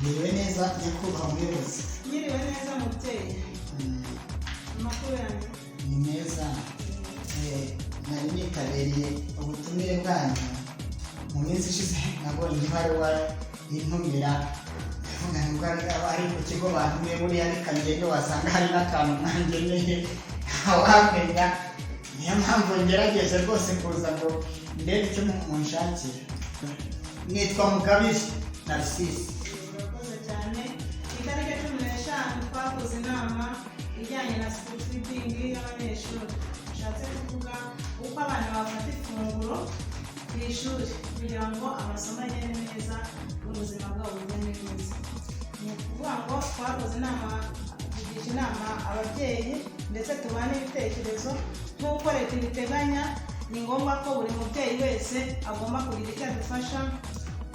Niwe neza nyakubahwa umuyobozi. Nyiriwe neza mubyeyi. Amakuru yanjye Ni meza. Nari nitabiriye ubutumire bwanyu mu minsi ishize, nabonye ibaruwa intumira ngo ari ku kigo bantumiye buriya reka ngende wasanga hari n'akantu mwangeneye ntawamenya. Niyo mpamvu ngerageje rwose kuza ngo ndebe icyo munshakira. Nitwa Mugabire Narcisse. urakoze cyane. Itariki 15 twakoze inama ijyanye na school feeding y'abanyeshuri. Nshatse kuvuga uko abana bafata ifunguro ku ishuri kugira ngo amasomo agende neza n'ubuzima bwabo bugende neza. Ni ukuvuga ngo twakoze inama, tugisha inama ababyeyi ndetse tubane ibitekerezo nk'uko leta ibiteganya. Ni ngombwa ko buri mubyeyi wese agomba kugira icyo adufasha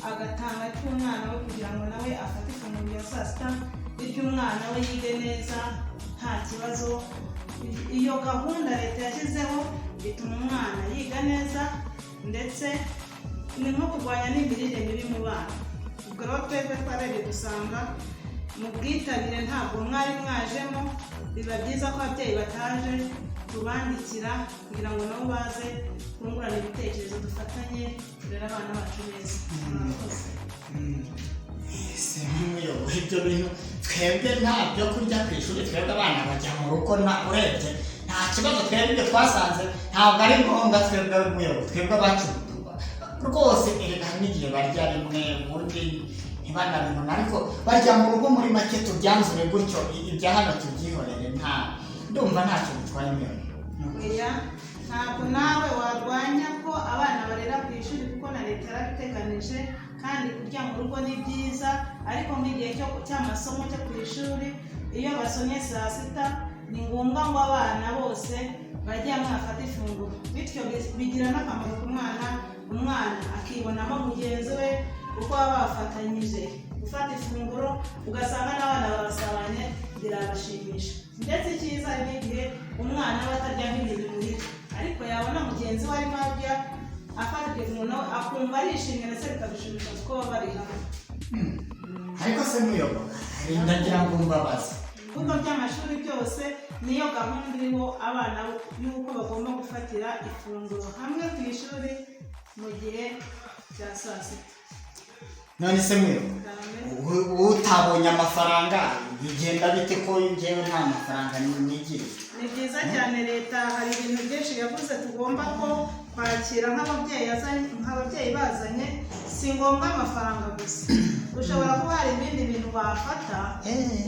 agatanga cy'umwana we kugira ngo nawe afate ifunguro rya saa sita, bityo umwana we yige neza nta kibazo. Iyo gahunda leta yashyizeho bituma umwana yiga neza ndetse ni nko kurwanya n'imirire mibi mu bana. Ubwo rero twebwe twarebye dusanga mu bwitabire ntabwo mwari mwajemo. Biba byiza ko ababyeyi bataje tubandikira kugira ngo nabo baze kungurana ibitekerezo, dufatanye turere abana bacu neza. Murakoze. Ese nk'umuyobozi ibyo bintu twebwe nta byo kurya ku ishuri, twebwe abana bajya mu rugo urebye nta kibazo. twebwe ibyo twasanze ntabwo ari ngombwa. twebwe umuyobozi, twebwe abacu rwose erega n'igihe barya rimwe ubundi ntibanabibona, ariko bajya mu rugo muri make tubyanzure gutyo, ibya hano tubyihorere. Ndumva ntacyo bitwaye imyaka. Oya, ntabwo nawe warwanya ko abana barera ku ishuri kuko na leta yarabiteganije, kandi kurya mu rugo ni byiza. Ariko nk'igihe cy'amasomo cyo ku ishuri iyo basomye saa sita ni ngombwa ngo abana bose bajye hamwe bafate ifunguro, bityo bigira n'akamaro ku mwana. Umwana akibonamo mugenzi we kuko baba bafatanyije gufata ifunguro, ugasanga n'abana barasabanye birabashimisha. Ndetse icyiza ari n'igihe umwana aba atarya nk'ibintu bimuhira, ariko yabona mugenzi we arimo arya afata ifunguro akumva arishimye ndetse bikabishimisha kuko baba bari hamwe. Ariko se muyobozi ndagira ngo mbabaze, ibigo by'amashuri byose niyo gahunda iriho abana y'uko bagomba gufatira ifunguro hamwe ku ishuri mu gihe cya saa sita. none se muyobozi utabonye amafaranga bigenda bite ko njyewe nta mafaranga nigira? Ni byiza cyane, leta hari ibintu byinshi yavuze tugomba ko kwakira nk'ababyeyi bazanye. Si ngombwa amafaranga gusa, ushobora kuba hari ibindi bintu bafata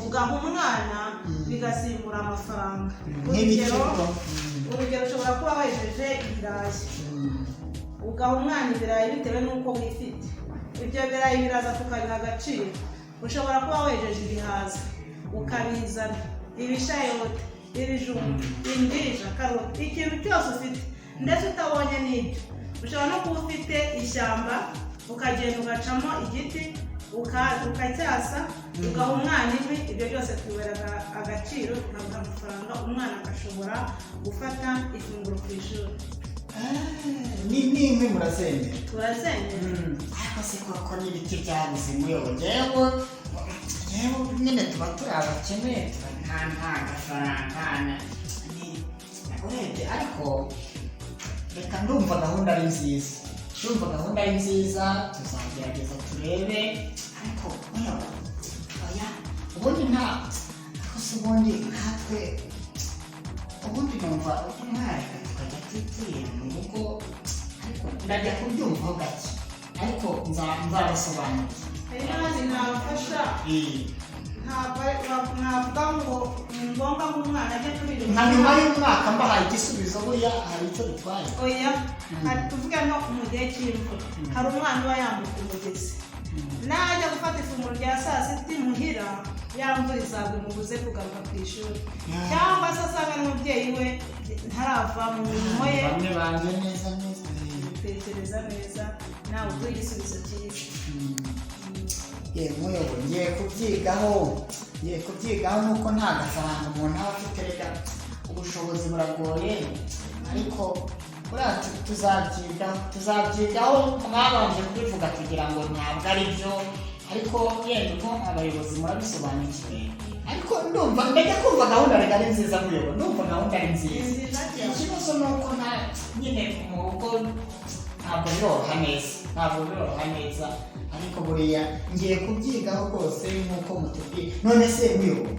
ugaha umwana bigasimbura amafaranga. Urugero ushobora kuba wejeje ibirayi ugaha umwana ibirayi bitewe n'uko wifite. Ibyo birayi biraza tukabiha agaciro. Ushobora kuba wejeje ibihaza ukabizana, ibishayote, ibijumba, imbwija, karoti, ikintu cyose ufite. Ndetse utabonye n'ibyo ushobora no kuba ufite ishyamba ukagenda ugacamo igiti ukacyasa ugaha umwana inkwi. Ibyo byose tubera agaciro, tukaguha amafaranga, umwana agashobora gufata ifunguro ku ishuri. N'inkwi murazemera? Turazemera. Ariko se koko n'ibiti byabuze muyobozi, yewe nyine tuba turi abakene, nta gafaranga urebye. Ariko reka ndumva gahunda ari nziza, tuzagerageza turebe. Ariko muyobozi oya, ubundi ubundi nkatwe ubundi numva umwana tukajya twitira mu rugo, ariko ndajya kubyumvaho gake, ariko nzabasobanurira. Kandi nabafasha navuga ngo ni ngombwa ko umwana ajya kuri iri nka nyuma y'umwaka mbahaye igisubizo buriya hari icyo bitwaye. Oya, tuvuge no mu gihe cy'imvura hari umwana uba yambuka umugezi, najya gufata ifunguro rya saa sita imuhira ya mvura izagwa imubuze kugaruka ku ishuri, cyangwa se asanga n'umubyeyi we ntarava mu mirimo ye. Bamwe banze neza Tekereza neza nawe uduhe igisubizo cyiza. muyobozi ngiye kubyigaho nuko nta gafaranga umuntu aba afite. Reka ubushobozi buragoye, ariko buriya tuzabyigaho. Mwabanje kubivuga kugira ngo ntabwo ari byo ariko yenda abayobozi murabisobanukiwe ariko ndumva mbega kumva gahunda ari nziza muyobo ndumva gahunda ari nziza ikibazo ni uko nyine mu rugo ntabwo biroroha neza ariko buriya ngiye kubyigaho rwose nk'uko mutubwiye none se muyobo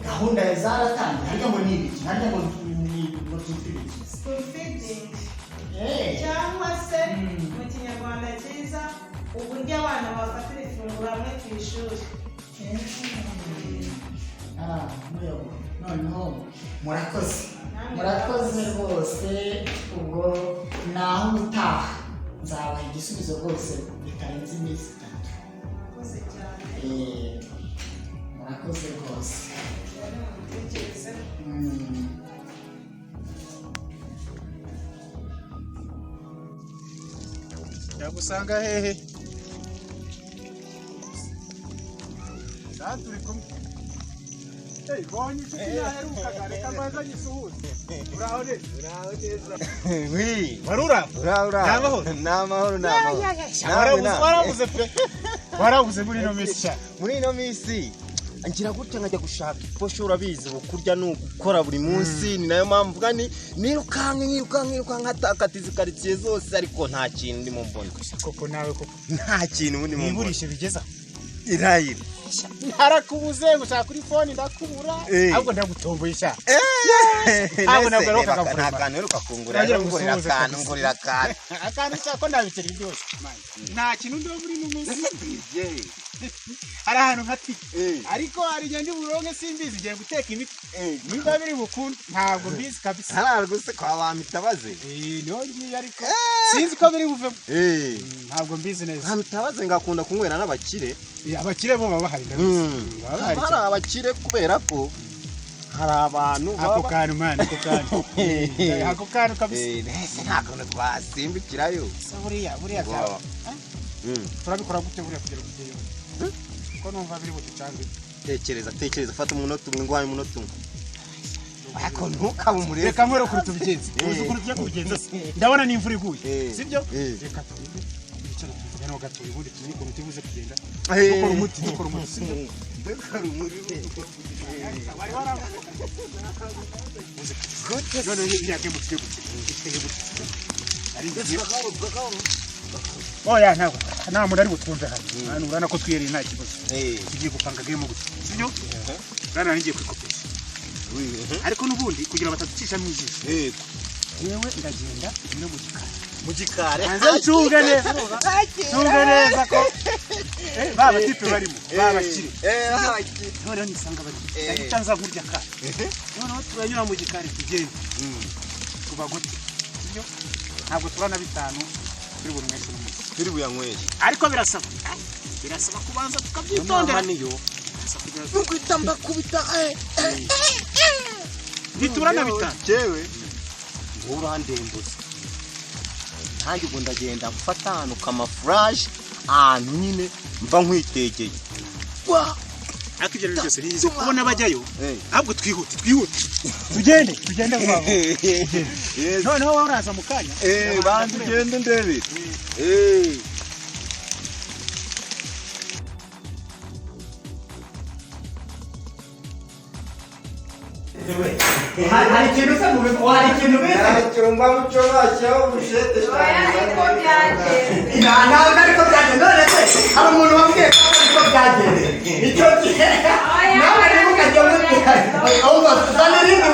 gahunda zaratangiye harya ngo ni ibiki harya ngo tutibiki school feeding cyangwa se mu kinyarwanda cyiza uburyo abana bafatira ifunguro hamwe ku ishuri. muyobo noneho murakoze rwose ubwo naho utaha nzabaha igisubizo rwose bitarenze iminsi 3 murakoze rwose yagusanga hehe turi kumwe bonye yaherukaga reka mbanza nyisuhuze uraho neza warura n'amahoro warabuze muri ino minsi ngira gutya nkajya gushaka iposho urabizi ukurya n'ugukora buri munsi ni nayo mpamvu vuga nkirukanka nkatakatiza karitsiye zose ariko nta kintu ndimo mbona koko nawe koko nta kintu ndimo mbona niburishe bigeza irayira ntarakubuze ngo ushaka kuri fone ndakubura ahubwo ndagutomboye sha ahubwo ndaguheruka kugura akantu heruka kungura ngurira akantu cyako ndabikira byose nta kintu ndo muri mu munsi hari ahantu nkati ariko hari ngende buronke simbizi ngiye guteka imiti nimba biri bukunda ntabwo mbizi kabisa hararuguse kwa bamitabaze nongiye ariko sinzi ko biri buve ntabwo mbizi neza bamitabaze ngakunda kunywera n'abakire abakire bo baba bahari hari abakire kubera ko hari abantu ako kantu mwana ako kantu kabisa ntabwo twasimbukirayo buriya cyane turabikora gute buriya kugira ngo ugeyo ko numva biri buducange tekereza fata umunota umwe ngwaye umunota umwe ako ntukabe umurebe reka nkore kuri tubigenze uzi kuri tujya kubigenza ndabona n'imvura iguye sibyo reka tubibe bicara tuvugana ho gato ubundi tuzi ko mutibuze kugenda dukora umuti sibyo dukora umuti wari waravuze gute none yake mu kigo ari oya nta muntu ari butwumve hano urana ko twiyeri nta kibazo tugiye gupanga game gute sibyo rana ngiye kwikopesha ariko nubundi kugira bataducisha mu ijisho yewe ndagenda no mu gikari hanze ncunga neza ko baba tipe barimo baba kiri none nisanga bari cyangwa nkurya ka none turanyura mu gikari tugenda kuba gute sibyo ntabwo turana bitanu kuri buri mwese turi buyanyweye ariko birasaba kubanza tukabyitondera niyo kwitamba kubita biturana bitanu jewe urandembuza nanjye ubwo ndagenda gufata ahantu kamafuraje ahantu nyine mva nkwitegeye ariko ibyo byose bize kubona bajyayo ahubwo twihute tugende vuba noneho waraza mu kanya banze ugende ndebe hari ikintu se mu bigo hari ikintu bita cyumba muco bacyaho bushete ariko byagenze ntabwo ariko byagenze none se hari umuntu wambwiye ko ariko byagenze icyo gihe nawe rero ukajya umubwira ahubwo zanirindi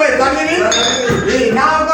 ntabwo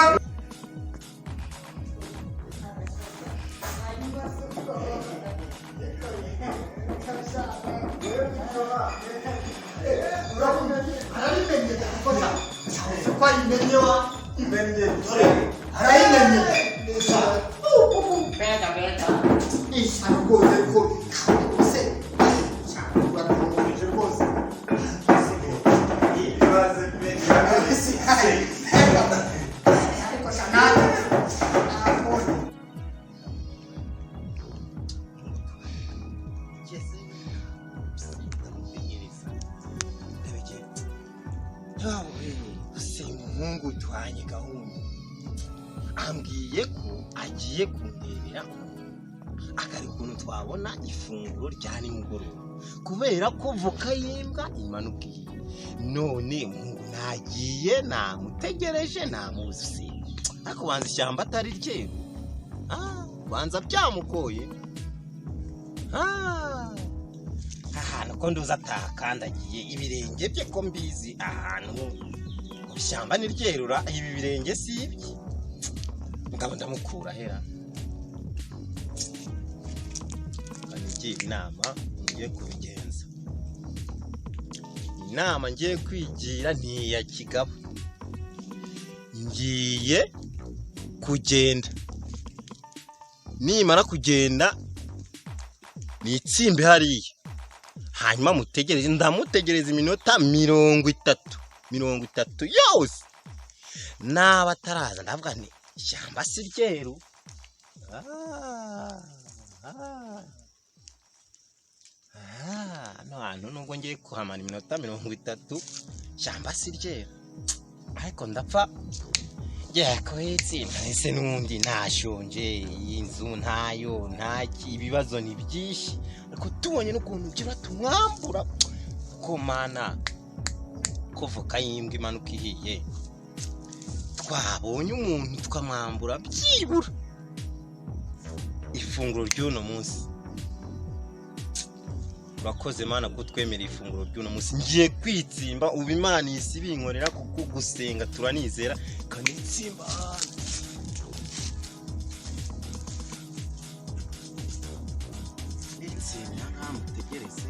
umuhungu tuhanye gahunda ambwiye ko agiye kundebera akari ukuntu twabona ifunguro rya nimugoroba kubera ko voka y'imbwa imanuka ihiye none mungu nagiye namutegereje namuzi ariko banza ishyamba atari ryeru banza byamukoye ahantu ko nduza atakandagiye ibirenge bye ko mbizi ahantu ishyamba ni ryerura ibi birenge si ibye ngabo ndamukura hera kanigira inama ngiye kubigenza inama ngiye kwigira ntiya kigabo ngiye kugenda nimara kugenda nitsimbe hariya hanyuma mutegereze ndamutegereza iminota 30 yose naba ataraza ndavuga nti ishyamba si ryeru no hantu nubwo ngiye kuhamara iminota 30 ishyamba si ryeru ariko ndapfa yako itsinda ese nundi ntashonje inzu ntayo ntaki ibibazo ni byinshi ariko tubonye n'ukuntu ugira tumwambura ko mana ko voka y'imbwa imanuka ihiye twabonye umuntu tukamwambura byibura ifunguro ry'uno munsi urakoze mana ko twemera ifunguro ry'uno munsi ngiye kwitsimba ubu imana isi binkorera kuko gusenga turanizera kandi itsimba itsimba ntamutegereze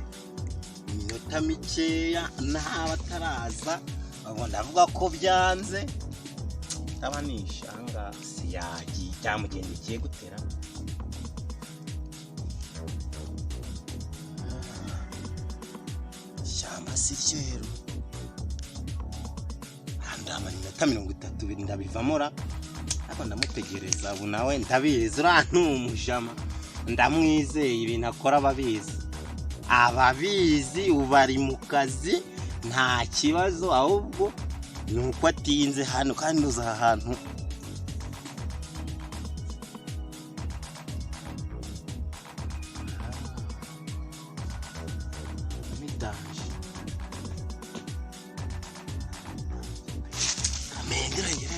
iminota mikeya n'aba ataraza abo ndavuga ko byanze aba nishanga siyagiye cyamugendekeye gutera amasiryeru ndamara iminota 30 ndabivamora ariko ndamutegereza ubu nawe ndabizi urantumujama ndamwizeye ibintu akora ababizi ubari mu kazi nta kibazo ahubwo nuko atinze hano kandi uza ahantu Mendera yera